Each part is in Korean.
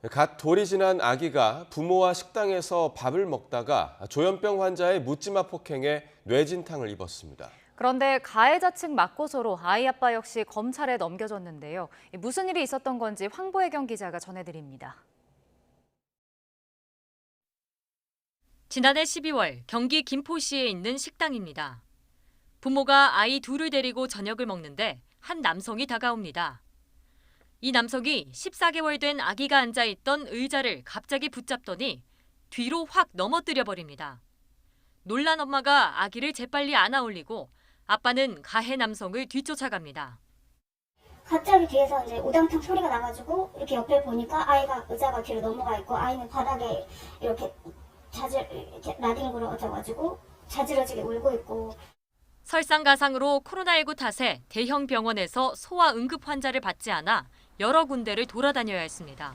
갓 돌이 지난 아기가 부모와 식당에서 밥을 먹다가 조현병 환자의 묻지마 폭행에 뇌진탕을 입었습니다. 그런데 가해자 측 맞고소로 아이 아빠 역시 검찰에 넘겨졌는데요. 무슨 일이 있었던 건지 황보혜경 기자가 전해드립니다. 지난해 12월 경기 김포시에 있는 식당입니다. 부모가 아이 둘을 데리고 저녁을 먹는데 한 남성이 다가옵니다. 이 남성이 14개월 된 아기가 앉아있던 의자를 갑자기 붙잡더니 뒤로 확 넘어뜨려 버립니다. 놀란 엄마가 아기를 재빨리 안아 올리고 아빠는 가해 남성을 뒤쫓아갑니다. 갑자기 뒤에서 이제 우당탕 소리가 나가지고 이렇게 옆에 보니까 아이가 의자가 뒤로 넘어가 있고 아이는 바닥에 이렇게 라딩으로 얹어가지고 자지러지게 울고 있고. 설상가상으로 코로나19 탓에 대형 병원에서 소아 응급 환자를 받지 않아 여러 군데를 돌아다녀야 했습니다.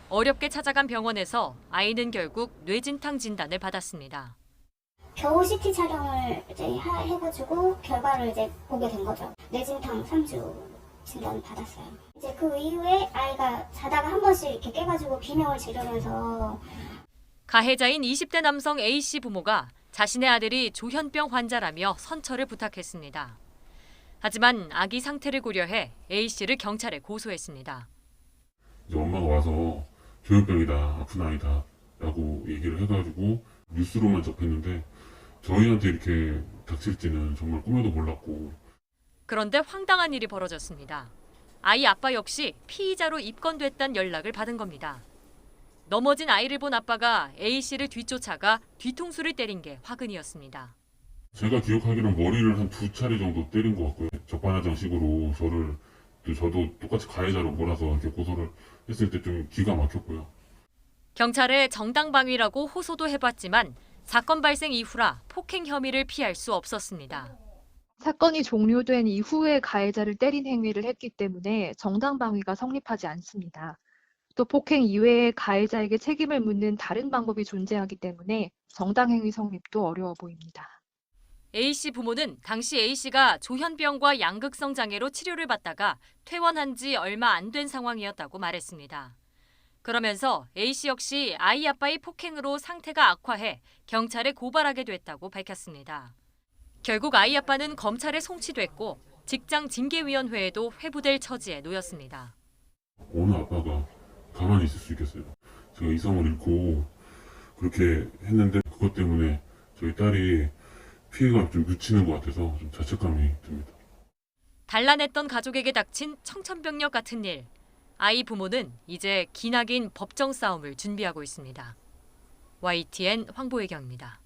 어렵게 찾아간 병원에서 아이는 결국 뇌진탕 진단을 받았습니다. 겨우 CT 촬영을 이제 해가지고 결과를 이제 보게 된 거죠. 뇌진탕 3주 진단 받았어요. 이제 그 이후에 아이가 자다가 한 번씩 이렇게 깨가지고 비명을 지르면서. 가해자인 20대 남성 A씨 부모가 자신의 아들이 조현병 환자라며 선처를 부탁했습니다. 하지만 아기 상태를 고려해 A씨를 경찰에 고소했습니다. 이제 엄마가 와서 조현병이다, 아픈 아이다 라고 얘기를 해가지고 뉴스로만 접했는데 저희한테 이렇게 닥칠지는 정말 꿈에도 몰랐고. 그런데 황당한 일이 벌어졌습니다. 아이 아빠 역시 피의자로 입건됐다는 연락을 받은 겁니다. 넘어진 아이를 본 아빠가 A씨를 뒤쫓아가 뒤통수를 때린 게 화근이었습니다. 제가 기억하기로는 머리를 한 2차례 정도 때린 것 같고요. 적반하장식으로 저도 똑같이 가해자로 몰아서 이렇게 고소를 했을 때 좀 기가 막혔고요. 경찰에 정당방위라고 호소도 해봤지만 사건 발생 이후라 폭행 혐의를 피할 수 없었습니다. 사건이 종료된 이후에 가해자를 때린 행위를 했기 때문에 정당방위가 성립하지 않습니다. 또 폭행 이외에 가해자에게 책임을 묻는 다른 방법이 존재하기 때문에 정당행위 성립도 어려워 보입니다. A씨 부모는 당시 A씨가 조현병과 양극성 장애로 치료를 받다가 퇴원한 지 얼마 안 된 상황이었다고 말했습니다. 그러면서 A씨 역시 아이 아빠의 폭행으로 상태가 악화해 경찰에 고발하게 됐다고 밝혔습니다. 결국 아이 아빠는 검찰에 송치됐고 직장 징계위원회에도 회부될 처지에 놓였습니다. 어느 아빠가 가만히 있을 수 있겠어요. 제가 이성을 잃고 그렇게 했는데 그것 때문에 저희 딸이 피해가 좀 미치는 것 같아서 좀 자책감이 듭니다. 단란했던 가족에게 닥친 청천벽력 같은 일. 아이 부모는 이제 기나긴 법정 싸움을 준비하고 있습니다. YTN 황보혜경입니다.